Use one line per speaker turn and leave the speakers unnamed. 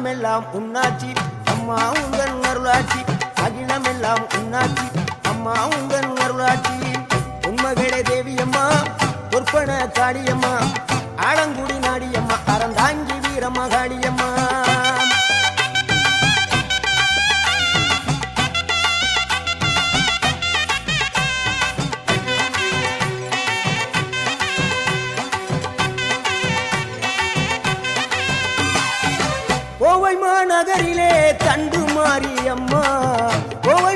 அகிலமெல்லாம் உன்னாட்சி அம்மா உந்தன் அருளாட்சி அகிலமெல்லாம் உன்னாட்சி அம்மா உந்தன் அருளாட்சி உண்மகளே தேவியம்மா பொற்பன காளியம்மா ஆலங்குடி நாடியம்மா அறந்தாங்கி வீரம்மா காளியம்மா கோவை மாநகரிலே தண்டு மாரியம்மா கோவை